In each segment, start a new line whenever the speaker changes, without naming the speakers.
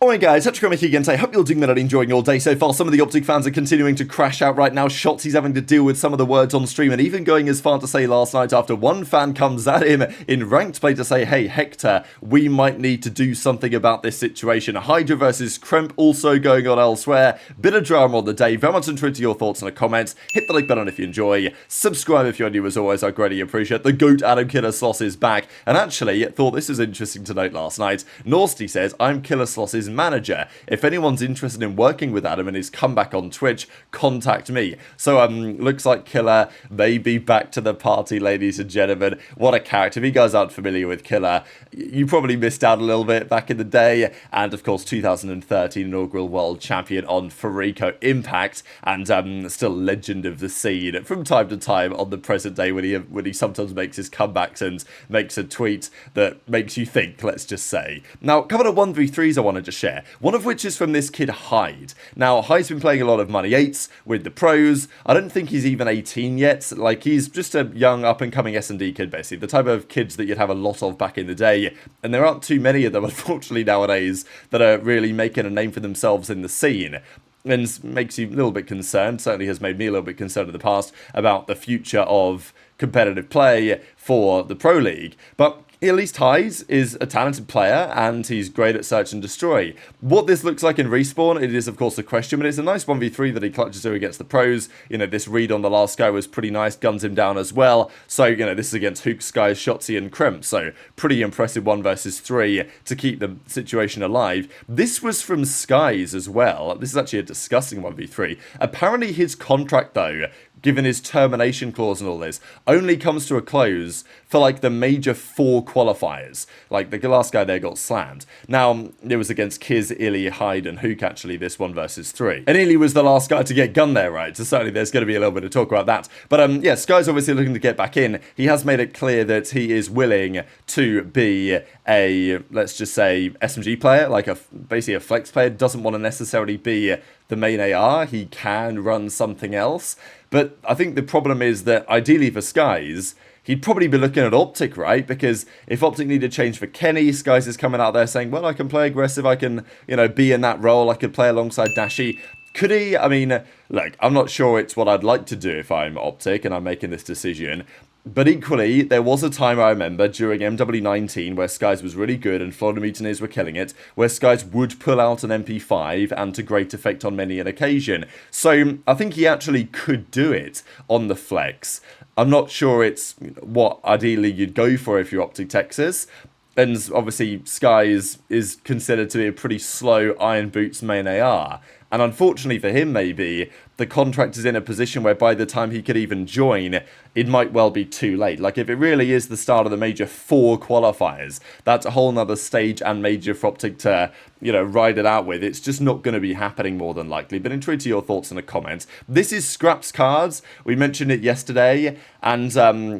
Alright guys, Kremp again. I hope you're doing well and enjoying your day so far. Some of the OpTic fans are continuing to crash out right now. Shotzzy's having to deal with some of the words on stream, and even going as far to say last night after one fan comes at him in ranked play to say, hey Hector, we might need to do something about this situation. HyDra versus Kremp also going on elsewhere. Bit of drama on the day. Very much interested to your thoughts in the comments. Hit the like button if you enjoy. Subscribe if you're new as always, I greatly appreciate. The GOAT Adam Killer Sloss is back. And actually, thought this was interesting to note last night. Nastie says, I'm Killer Sloss's manager. If anyone's interested in working with Adam and his comeback on Twitch, contact me. So, looks like Killer may be back to the party, ladies and gentlemen. What a character. If you guys aren't familiar with Killer, you probably missed out a little bit back in the day. And, of course, 2013 inaugural world champion on Farico Impact. And still legend of the scene from time to time on the present day when he sometimes makes his comebacks and makes a tweet that makes you think, let's just say. Now, a couple of 1v3s I wanted to share. One of which is from this kid Hyde. Now, Hyde's been playing a lot of Money 8s with the pros. I don't think he's even 18 yet. Like, he's just a young up-and-coming S&D kid, basically. The type of kids that you'd have a lot of back in the day. And there aren't too many of them, unfortunately, nowadays, that are really making a name for themselves in the scene. And makes you a little bit concerned, certainly has made me a little bit concerned in the past, about the future of competitive play for the Pro League. But at least Hyde is a talented player, and he's great at search and destroy. What this looks like in Respawn, it is of course a question, but it's a nice 1v3 that he clutches to against the pros. You know, this read on the last guy was pretty nice, guns him down as well. So, you know, this is against Hook, Skies, Shotzzy, and Kremp. So, pretty impressive 1 versus 3 to keep the situation alive. This was from Skies as well. This is actually a disgusting 1v3. Apparently his contract, though, given his termination clause and all this, only comes to a close for, like, the major 4 qualifiers. Like, the last guy there got slammed. Now, it was against Kiz, Illy, Hyde, and Hook, actually, this 1 versus 3. And Illy was the last guy to get gunned there, right? So certainly there's going to be a little bit of talk about that. But, yeah, Sky's obviously looking to get back in. He has made it clear that he is willing to be a, let's just say, SMG player, like basically a flex player. Doesn't want to necessarily be the main AR. He can run something else. But I think the problem is that, ideally for Skies, he'd probably be looking at OpTic, right? Because if OpTic needed change for Kenny, Skies is coming out there saying, well, I can play aggressive, I can, you know, be in that role, I could play alongside Dashy. Could he? I mean, look, I'm not sure it's what I'd like to do if I'm OpTic and I'm making this decision. But equally, there was a time I remember during MW19 where Skies was really good and Florida Mutineers were killing it, where Skies would pull out an MP5 and to great effect on many an occasion. So I think he actually could do it on the flex. I'm not sure it's what ideally you'd go for if you're OpTic Texas. And obviously, Skies is considered to be a pretty slow Iron Boots main AR. And unfortunately for him, maybe, the contract is in a position where by the time he could even join, it might well be too late. Like, if it really is the start of the major 4 qualifiers, that's a whole nother stage and major for OpTic to, you know, ride it out with. It's just not going to be happening more than likely. But intrigued to your thoughts in the comments. This is Scrap's cards. We mentioned it yesterday. And,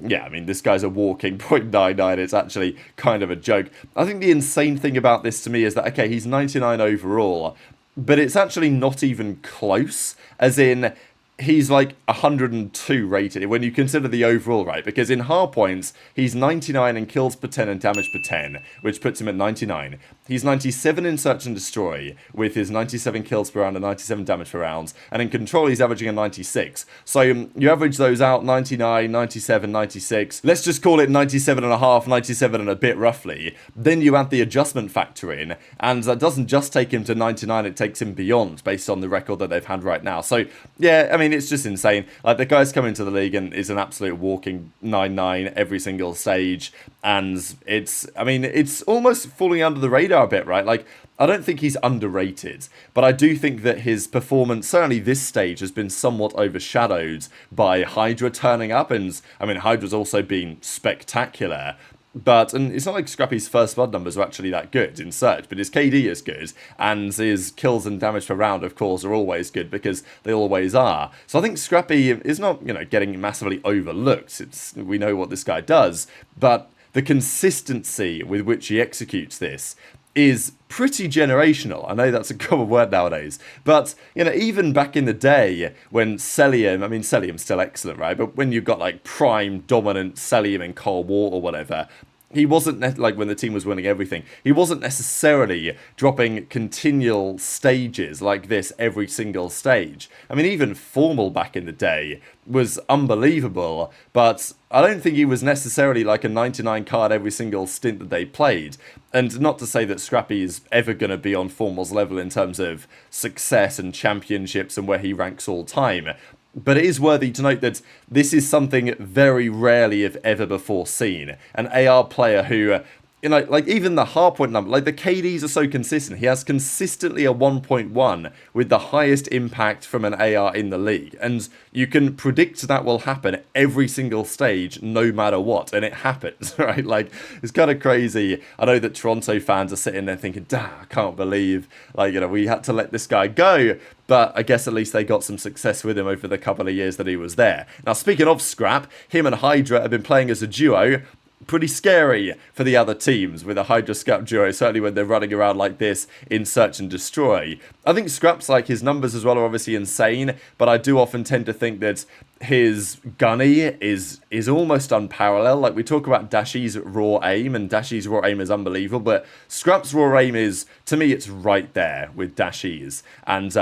yeah, I mean, this guy's a walking .99. It's actually kind of a joke. I think the insane thing about this to me is that, okay, he's 99 overall, but it's actually not even close, as in, he's like 102 rated when you consider the overall, right? Because in hard points, he's 99 in kills per 10 and damage per 10, which puts him at 99. He's 97 in search and destroy, with his 97 kills per round and 97 damage per round. And in control, he's averaging a 96. So you average those out, 99, 97, 96. Let's just call it 97 and a half, 97 and a bit roughly. Then you add the adjustment factor in, and that doesn't just take him to 99, it takes him beyond, based on the record that they've had right now. So, yeah, I mean, it's just insane. Like, the guy's come into the league and is an absolute walking 9-9 every single stage, and it's almost falling under the radar a bit, right? Like, I don't think he's underrated, but I do think that his performance, certainly this stage, has been somewhat overshadowed by HyDra turning up, and, I mean, HyDra's also been spectacular. But, and it's not like Scrappy's first blood numbers are actually that good in search, but his KD is good, and his kills and damage per round, of course, are always good, because they always are. So I think Scrappy is not, you know, getting massively overlooked. We know what this guy does, but the consistency with which he executes this is pretty generational. I know that's a common word nowadays, but, you know, even back in the day when Cellium, I mean, Cellium's still excellent, right? But when you've got, like, prime, dominant Cellium in Cold War or whatever, he wasn't, like when the team was winning everything, he wasn't necessarily dropping continual stages like this every single stage. I mean, even Formal back in the day was unbelievable, but I don't think he was necessarily like a 99 card every single stint that they played. And not to say that Scrappy is ever going to be on Formal's level in terms of success and championships and where he ranks all time. But it is worthy to note that this is something very rarely, if ever before, seen. An AR player who, you know, like even the hardpoint number, like the KDs are so consistent. He has consistently a 1.1 with the highest impact from an AR in the league. And you can predict that will happen every single stage, no matter what. And it happens, right? Like, it's kind of crazy. I know that Toronto fans are sitting there thinking, I can't believe, like, you know, we had to let this guy go. But I guess at least they got some success with him over the couple of years that he was there. Now, speaking of Scrap, him and HyDra have been playing as a duo. Pretty scary for the other teams with a HyDra Scrap duo, certainly when they're running around like this in Search and Destroy. I think Scrap's, like, his numbers as well are obviously insane, but I do often tend to think that his gunny is almost unparalleled. Like, we talk about Dashy's raw aim, and Dashy's raw aim is unbelievable, but Scrap's raw aim is, to me, it's right there with Dashy's, and,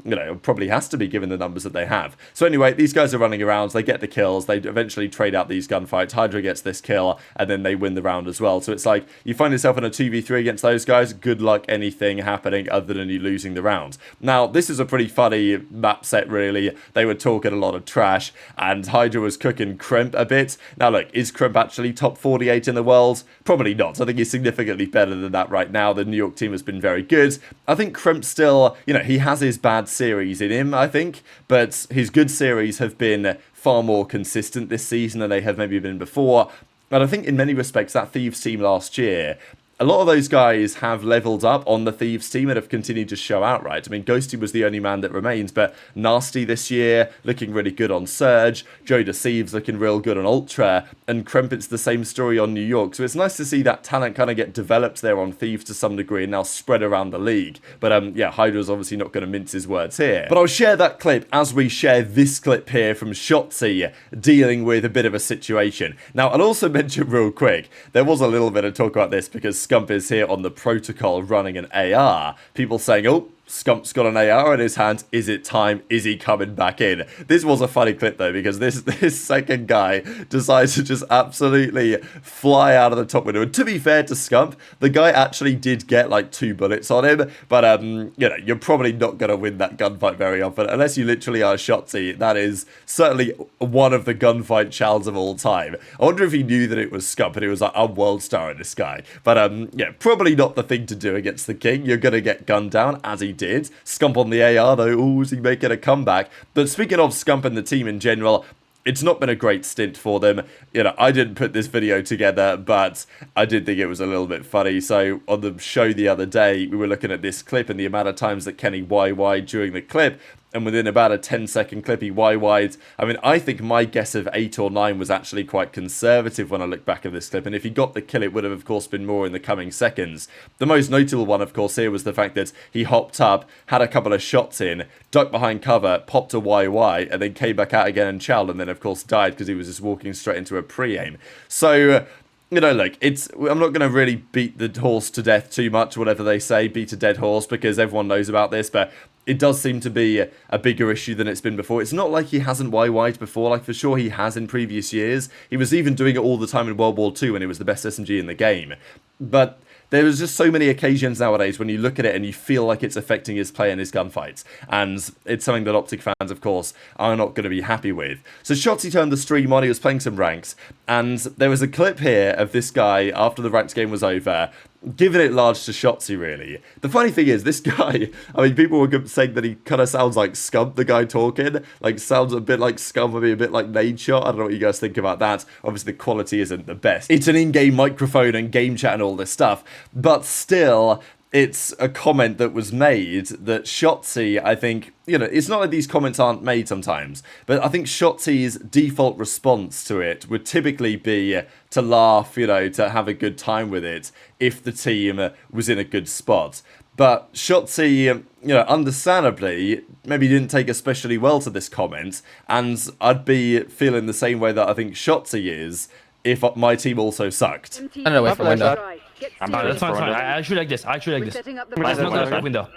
you know, it probably has to be given the numbers that they have. So anyway, these guys are running around, they get the kills, they eventually trade out these gunfights, HyDra gets this kill, and then they win the round as well. So it's like, you find yourself in a 2v3 against those guys, good luck anything happening other than you losing the round. Now, this is a pretty funny map set, really. They were talking a lot of trash, and HyDra was cooking Kremp a bit. Now look, is Kremp actually top 48 in the world? Probably not. I think he's significantly better than that right now. The New York team has been very good. I think Kremp still, you know, he has his bad series in him, I think, but his good series have been far more consistent this season than they have maybe been before. And I think in many respects, that Thieves team last year, a lot of those guys have leveled up on the Thieves team and have continued to show out, right? I mean, Ghosty was the only man that remains, but Nastie this year looking really good on Surge, JoeDeceives looking real good on Ultra, and Kremp, it's the same story on New York. So it's nice to see that talent kind of get developed there on Thieves to some degree and now spread around the league. But yeah, HyDra's obviously not going to mince his words here. But I'll share that clip as we share this clip here from Shotzzy dealing with a bit of a situation. Now, I'll also mention real quick, there was a little bit of talk about this because Scump is here on the protocol running an AR. People saying, oh, Scump's got an AR in his hand. Is it time? Is he coming back in? This was a funny clip though, because this second guy decides to just absolutely fly out of the top window. And to be fair to Scump, the guy actually did get like 2 bullets on him. But you know, you're probably not going to win that gunfight very often unless you literally are Shotzzy. That is certainly one of the gunfight chals of all time. I wonder if he knew that it was Scump and he was like, I'm world star in this guy. But yeah, probably not the thing to do against the king. You're going to get gunned down, as he did. Scump on the AR though, ooh, is he making a comeback? But speaking of Scump and the team in general, it's not been a great stint for them. You know, I didn't put this video together, but I did think it was a little bit funny. So on the show the other day, we were looking at this clip and the amount of times that Kenny YY'd during the clip, and within about a 10-second clip, he YY'd. I mean, I think my guess of 8 or 9 was actually quite conservative when I look back at this clip, and if he got the kill, it would have, of course, been more in the coming seconds. The most notable one, of course, here was the fact that he hopped up, had a couple of shots in, ducked behind cover, popped a YY, and then came back out again and chowed, and then, of course, died because he was just walking straight into a pre-aim. So, you know, look, I'm not going to really beat the horse to death too much, whatever they say, beat a dead horse, because everyone knows about this, but it does seem to be a bigger issue than it's been before. It's not like he hasn't YY'd before, like for sure he has in previous years. He was even doing it all the time in World War II when he was the best SMG in the game. But there was just so many occasions nowadays when you look at it and you feel like it's affecting his play and his gunfights. And it's something that OpTic fans, of course, are not going to be happy with. So Shotzzy turned the stream on, he was playing some ranks, and there was a clip here of this guy, after the ranked game was over, giving it large to Shotzzy, really. The funny thing is, this guy, I mean, people were saying that he kind of sounds like Scump, the guy talking. Like, sounds a bit like Scump, maybe a bit like Nadeshot. I don't know what you guys think about that. Obviously, the quality isn't the best. It's an in-game microphone and game chat and all this stuff. But still, it's a comment that was made that Shotzzy, I think, you know, it's not like these comments aren't made sometimes, but I think Shotzzy's default response to it would typically be to laugh, you know, to have a good time with it if the team was in a good spot. But Shotzzy, you know, understandably, maybe didn't take especially well to this comment, and I'd be feeling the same way that I think Shotzzy is if my team also sucked.
I don't know, wait for window.
That's fine. I actually like this. Let's not go for window.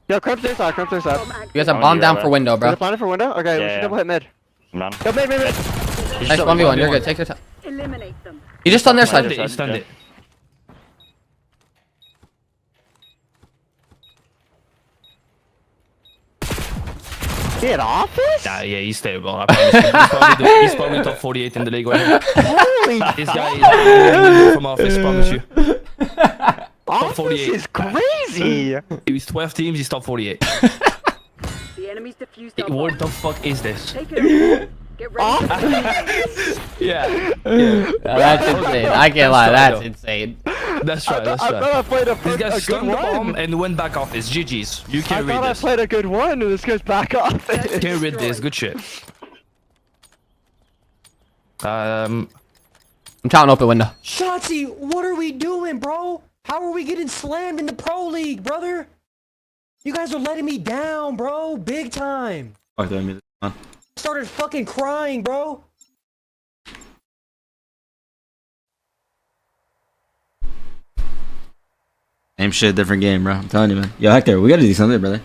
Yo, Kremp's their side.
You guys have bomb down for window, bro.
Is it planted for window? Okay, we should double hit mid.
None.
Yo, mid.
Nice 1v1, you're good. Take your time.
Eliminate them.
You just on their side.
He stunned it.
Get off this?
Yeah, he's stable. I promise you. He's probably top 48 in the league right now.
Holy
This guy is from office, promise you.
Office
48.
is crazy.
He's 12 teams, he's top 48.
The enemy's defused.
What the fuck is this?
Take it. Get ready.
Yeah.
That's insane. I can't lie, that's insane.
That's right.
I thought I played a
This guy
good
stunned the bomb
one.
and went back off. It's GG's. You
I
can't read
thought I
this.
played a good one, and this goes back off.
Can't read this. Good shit.
I'm trying to open window.
Shotzzy, what are we doing, bro? How are we getting slammed in the pro league, brother? You guys are letting me down, bro. Big time. Started fucking crying, bro.
Same shit, different game, bro. I'm telling you, man. Yo, Hector, we gotta do something, brother.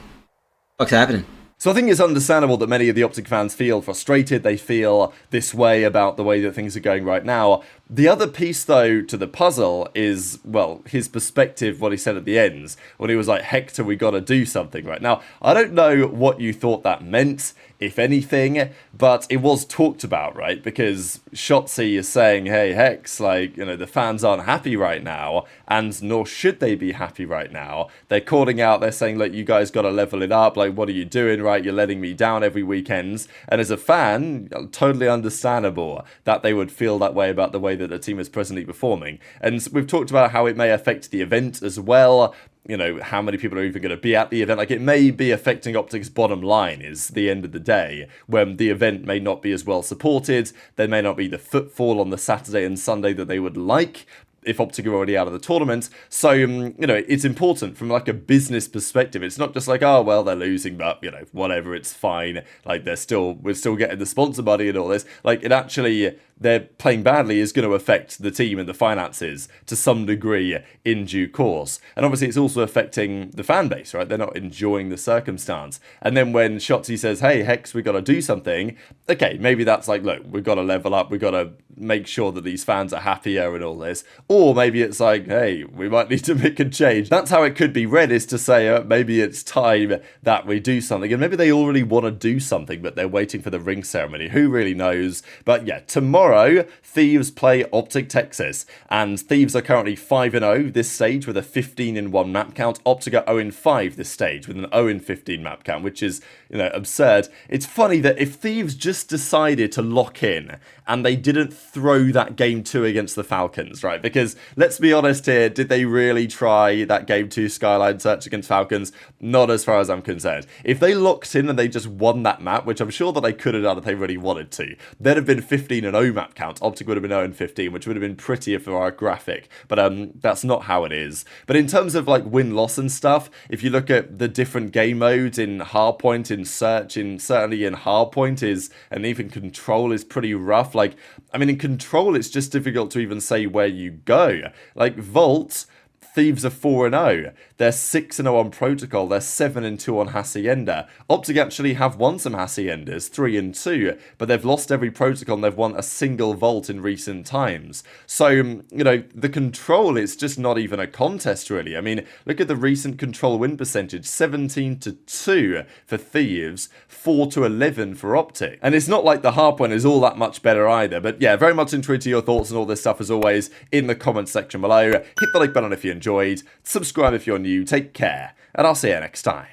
What's happening?
So I think it's understandable that many of the OpTic fans feel frustrated. They feel this way about the way that things are going right now. The other piece, though, to the puzzle is, well, his perspective, what he said at the end, when he was like, Hector, we gotta do something right now. I don't know what you thought that meant, if anything, but it was talked about, right? Because Shotzzy is saying, hey, Hex, like, you know, the fans aren't happy right now, and nor should they be happy right now. They're calling out, they're saying, like, you guys gotta level it up, like, what are you doing, right? You're letting me down every weekend. And as a fan, totally understandable that they would feel that way about the way that the team is presently performing. And we've talked about how it may affect the event as well. You know, how many people are even going to be at the event. Like, it may be affecting OpTic's bottom line is the end of the day, when the event may not be as well supported. There may not be the footfall on the Saturday and Sunday that they would like, if OpTic are already out of the tournament. So, you know, it's important from like a business perspective. It's not just like, oh, well, they're losing, but, you know, whatever, it's fine. Like, we're still getting the sponsor money and all this. Like, it actually, they're playing badly is going to affect the team and the finances to some degree in due course. And obviously it's also affecting the fan base, right? They're not enjoying the circumstance. And then when Shotzzy says, hey, Hex, we got to do something, okay, maybe that's like, look, we've got to level up, we've got to make sure that these fans are happier and all this. Or maybe it's like, hey, we might need to make a change. That's how it could be read, is to say, maybe it's time that we do something. And maybe they already want to do something, but they're waiting for the ring ceremony. Who really knows? But yeah, tomorrow, Thieves play OpTic Texas, and Thieves are currently 5-0 this stage with a 15-1 map count. OpTic are 0-5 this stage with an 0-15 map count, which is, you know, absurd. It's funny that if Thieves just decided to lock in and they didn't throw that game 2 against the Falcons, right? Because let's be honest here, did they really try that game 2 Skyline search against Falcons? Not as far as I'm concerned. If they locked in and they just won that map, which I'm sure that they could have done if they really wanted to, there'd have been 15-0 map count. OpTic would have been 0-15, which would have been prettier for our graphic, but that's not how it is. But in terms of like win-loss and stuff, if you look at the different game modes in Hardpoint, in Search, certainly in Hardpoint is, and even Control is pretty rough. Like, I mean, in Control, it's just difficult to even say where you go. Like, Vault, Thieves are 4-0. They're 6-0 on Protocol. They're 7-2 on Hacienda. OpTic actually have won some Haciendas, 3-2, but they've lost every Protocol and they've won a single Vault in recent times. So, you know, the Control, it's just not even a contest, really. I mean, look at the recent Control win percentage, 17-2 for Thieves, 4-11 for OpTic. And it's not like the Hardpoint is all that much better either. But yeah, very much intrigued to your thoughts and all this stuff, as always, in the comments section below. Hit the like button if you enjoyed, subscribe if you're new, take care, and I'll see you next time.